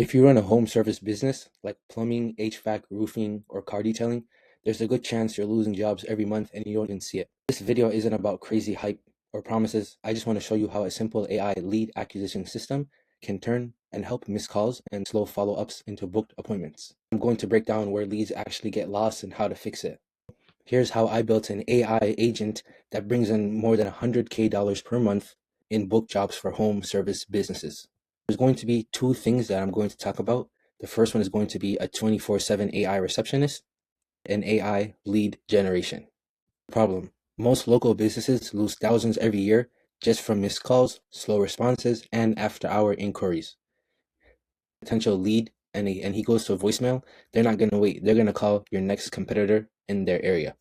If you run a home service business like plumbing, HVAC, roofing, or car detailing, there's a good chance you're losing jobs every month and you don't even see it. This video isn't about crazy hype or promises. I just want to show you how a simple AI lead acquisition system can turn and help missed calls and slow follow-ups into booked appointments. I'm going to break down where leads actually get lost and how to fix it. Here's how I built an AI agent that brings in more than $100K per month in book jobs for home service businesses. There's going to be two things that I'm going to talk about. The first one is going to be a 24/7 AI receptionist and AI lead generation. Problem: most local businesses lose thousands every year just from missed calls, slow responses, and after-hour inquiries. Potential lead and he goes to a voicemail, they're not going to wait. They're going to call your next competitor in their area.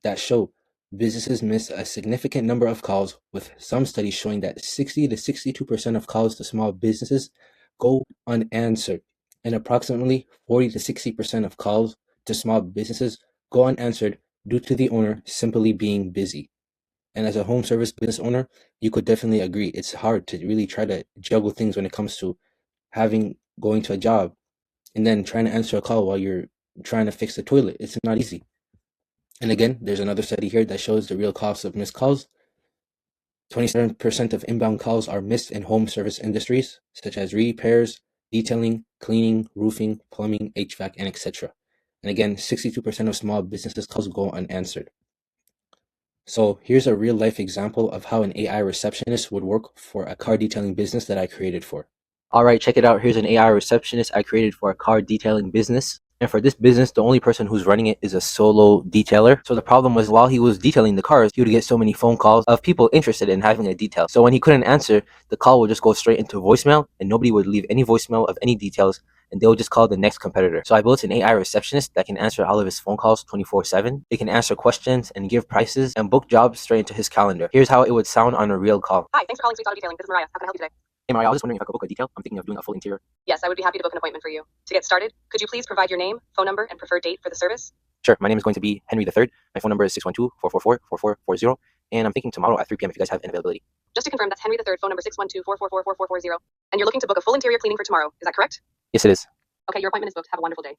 That show businesses miss a significant number of calls, with some studies showing that 60 to 62% of calls to small businesses go unanswered, and approximately 40 to 60% of calls to small businesses go unanswered due to the owner simply being busy. And as a home service business owner, you could definitely agree it's hard to really try to juggle things when it comes to going to a job and then trying to answer a call while you're trying to fix the toilet. It's not easy. And again, there's another study here that shows the real cost of missed calls. 27% of inbound calls are missed in home service industries, such as repairs, detailing, cleaning, roofing, plumbing, HVAC, and etc. And again, 62% of small businesses calls go unanswered. So here's a real life example of how an AI receptionist would work for a car detailing business that I created for. All right, check it out. Here's an AI receptionist I created for a car detailing business. And for this business, the only person who's running it is a solo detailer. So the problem was, while he was detailing the cars, he would get so many phone calls of people interested in having a detail. So when he couldn't answer, the call would just go straight into voicemail, and nobody would leave any voicemail of any details, and they would just call the next competitor. So I built an AI receptionist that can answer all of his phone calls 24/7. It can answer questions and give prices and book jobs straight into his calendar. Here's how it would sound on a real call. Hi, thanks for calling Sweet Auto Detailing. This is Mariah. How can I help you today? Hey Mario, I was just wondering if I could book a detail. I'm thinking of doing a full interior. Yes, I would be happy to book an appointment for you. To get started, could you please provide your name, phone number, and preferred date for the service? Sure. My name is going to be Henry III. My phone number is 612-444-4440. And I'm thinking tomorrow at 3 p.m. if you guys have an availability. Just to confirm, that's Henry III, phone number 612-444-4440. And you're looking to book a full interior cleaning for tomorrow. Is that correct? Yes, it is. Okay, your appointment is booked. Have a wonderful day.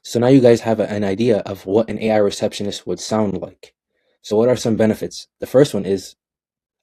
So now you guys have an idea of what an AI receptionist would sound like. So what are some benefits? The first one is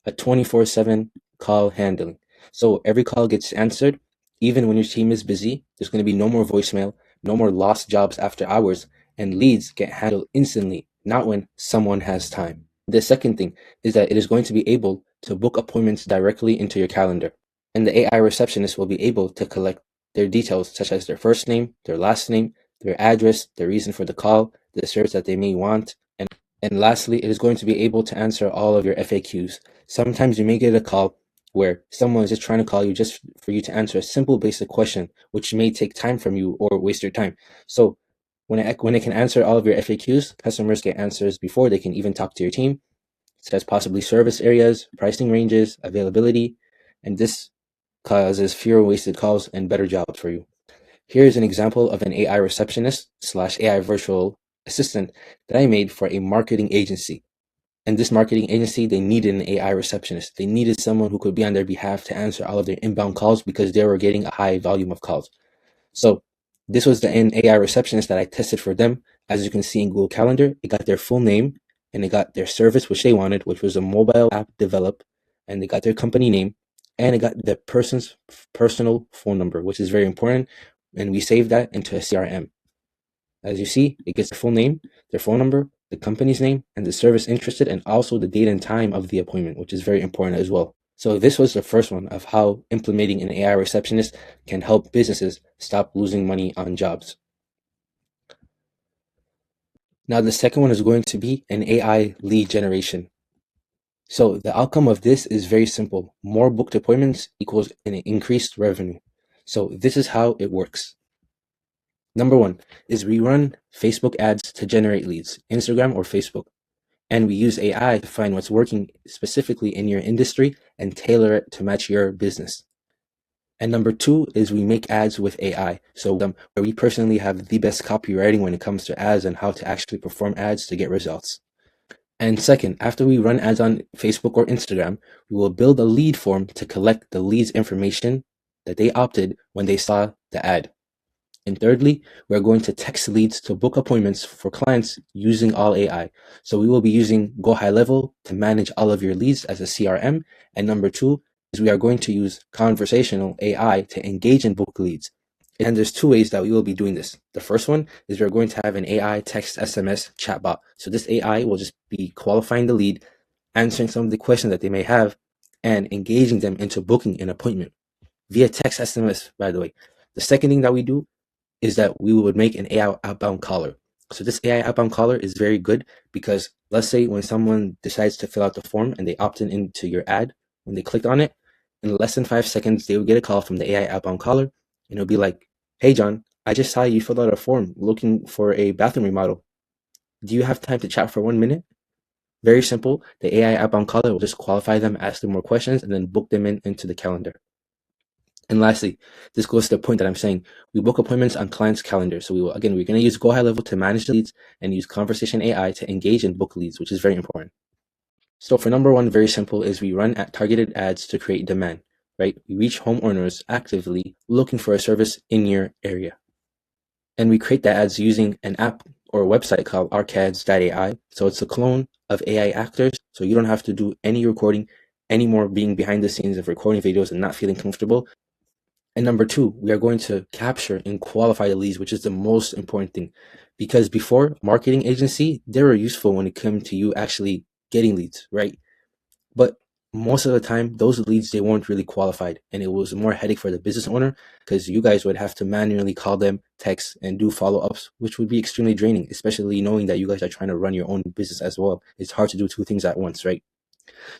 a 24/7 call handling. So every call gets answered, even when your team is busy. There's going to be no more voicemail, no more lost jobs after hours, and leads get handled instantly, not when someone has time. The second thing is that it is going to be able to book appointments directly into your calendar, and the AI receptionist will be able to collect their details, such as their first name, their last name, their address, their reason for the call, the service that they may want, and lastly, it is going to be able to answer all of your FAQs. Sometimes you may get a call where someone is just trying to call you just for you to answer a simple basic question, which may take time from you or waste your time. So when it can answer all of your FAQs, customers get answers before they can even talk to your team, such as possibly service areas, pricing ranges, availability, and this causes fewer wasted calls and better jobs for you. Here is an example of an AI receptionist / AI virtual assistant that I made for a marketing agency. And this marketing agency, they needed an AI receptionist. They needed someone who could be on their behalf to answer all of their inbound calls because they were getting a high volume of calls. So this was the AI receptionist that I tested for them. As you can see in Google Calendar, it got their full name and it got their service, which they wanted, which was a mobile app developed, and they got their company name, and it got the person's personal phone number, which is very important. And we saved that into a CRM. As you see, it gets the full name, their phone number, the company's name, and the service interested, and also the date and time of the appointment, which is very important as well. So this was the first one of how implementing an AI receptionist can help businesses stop losing money on jobs. Now the second one is going to be an AI lead generation. So the outcome of this is very simple. More booked appointments equals an increased revenue. So this is how it works. Number one is we run Facebook ads to generate leads, Instagram or Facebook. And we use AI to find what's working specifically in your industry and tailor it to match your business. And number two is we make ads with AI. So where we personally have the best copywriting when it comes to ads and how to actually perform ads to get results. And second, after we run ads on Facebook or Instagram, we will build a lead form to collect the lead's information that they opted when they saw the ad. And thirdly, we're going to text leads to book appointments for clients using all AI. So we will be using Go High Level to manage all of your leads as a CRM. And number two is we are going to use conversational AI to engage in book leads. And there's two ways that we will be doing this. The first one is we're going to have an AI text SMS chatbot. So this AI will just be qualifying the lead, answering some of the questions that they may have, and engaging them into booking an appointment via text SMS, by the way. The second thing that we do is that we would make an AI outbound caller. So this AI outbound caller is very good because let's say when someone decides to fill out the form and they opt in into your ad, when they clicked on it, in less than 5 seconds, they would get a call from the AI outbound caller and it'll be like, "Hey, John, I just saw you fill out a form looking for a bathroom remodel. Do you have time to chat for 1 minute?" Very simple. The AI outbound caller will just qualify them, ask them more questions, and then book them into the calendar. And lastly, this goes to the point that I'm saying, we book appointments on clients' calendars. So we're going to use Go High Level to manage the leads and use Conversation AI to engage and book leads, which is very important. So for number one, very simple, is we run targeted ads to create demand, right? We reach homeowners actively looking for a service in your area. And we create the ads using an app or a website called Arcads.ai. So it's a clone of AI actors. So you don't have to do any recording anymore, being behind the scenes of recording videos and not feeling comfortable. And number two, we are going to capture and qualify the leads, which is the most important thing. Because before, marketing agency, they were useful when it came to you actually getting leads, right? But most of the time, those leads, they weren't really qualified. And it was more headache for the business owner because you guys would have to manually call them, text, and do follow-ups, which would be extremely draining, especially knowing that you guys are trying to run your own business as well. It's hard to do two things at once, right?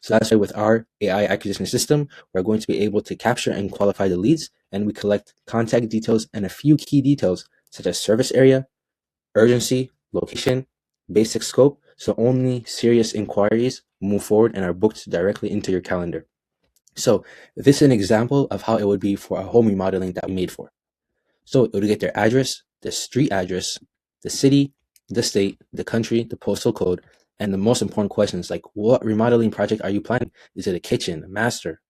So that's why with our AI acquisition system, we're going to be able to capture and qualify the leads, and we collect contact details and a few key details such as service area, urgency, location, basic scope, so only serious inquiries move forward and are booked directly into your calendar. So this is an example of how it would be for a home remodeling that we made for. So it would get their address, the street address, the city, the state, the country, the postal code, and the most important questions like what remodeling project are you planning? Is it a kitchen, a master,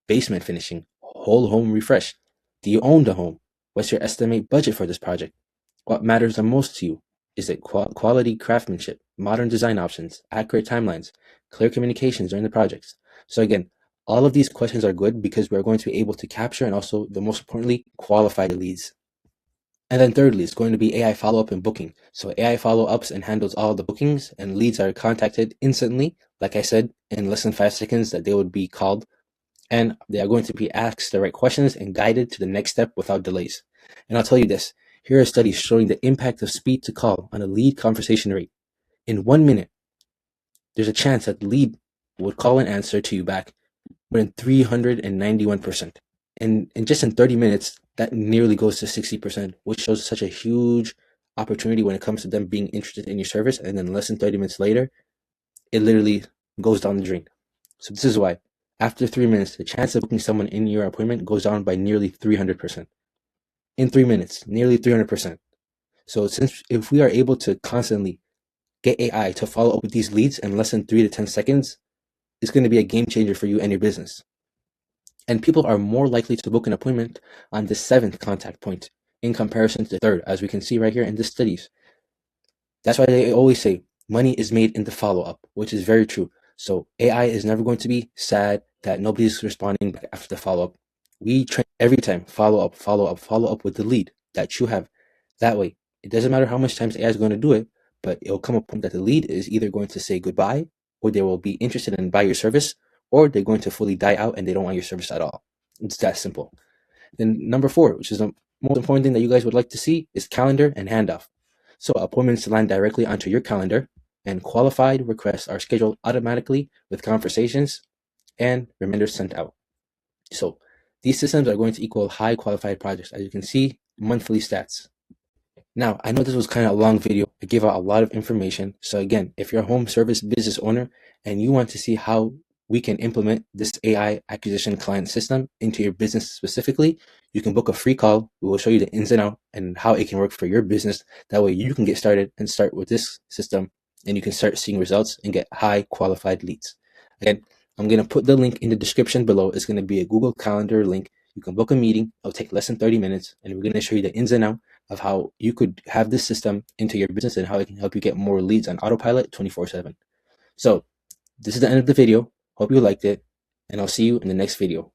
basement finishing, whole home refresh? Do you own the home? What's your estimate budget for this project? What matters the most to you? Is it quality craftsmanship, modern design options, accurate timelines, clear communications during the projects? So again, all of these questions are good because we're going to be able to capture and also, the most importantly, qualify the leads. And then thirdly, it's going to be AI follow-up and booking. So AI follow-ups and handles all the bookings, and leads are contacted instantly. Like I said, in less than 5 seconds that they would be called, and they are going to be asked the right questions and guided to the next step without delays. And I'll tell you this, here are studies showing the impact of speed to call on a lead conversation rate. In 1 minute, there's a chance that the lead would call and answer to you back within 391%. And just in 30 minutes, that nearly goes to 60%, which shows such a huge opportunity when it comes to them being interested in your service. And then less than 30 minutes later, it literally goes down the drain. So this is why after 3 minutes, the chance of booking someone in your appointment goes down by nearly 300%. In 3 minutes, nearly 300%. So if we are able to constantly get AI to follow up with these leads in less than 3 to 10 seconds, it's going to be a game changer for you and your business. And people are more likely to book an appointment on the 7th contact point in comparison to the 3rd, as we can see right here in the studies. That's why they always say money is made in the follow-up, which is very true. So AI is never going to be sad that nobody's responding back after the follow-up. We train every time, follow up with the lead that you have. That way, it doesn't matter how much times AI is going to do it, but it'll come a point that the lead is either going to say goodbye, or they will be interested in buy your service, or they're going to fully die out and they don't want your service at all. It's that simple. Then number 4, which is the most important thing that you guys would like to see, is calendar and handoff. So appointments land directly onto your calendar, and qualified requests are scheduled automatically with conversations and reminders sent out. So these systems are going to equal high qualified projects, as you can see, monthly stats. Now, I know this was kind of a long video. I gave out a lot of information. So again, if you're a home service business owner and you want to see how we can implement this AI acquisition client system into your business specifically, you can book a free call. We will show you the ins and outs and how it can work for your business. That way you can get started and start with this system, and you can start seeing results and get high qualified leads. Again, I'm going to put the link in the description below. It's going to be a Google Calendar link. You can book a meeting. It'll take less than 30 minutes, and we're going to show you the ins and outs of how you could have this system into your business and how it can help you get more leads on autopilot 24/7. So this is the end of the video. Hope you liked it, and I'll see you in the next video.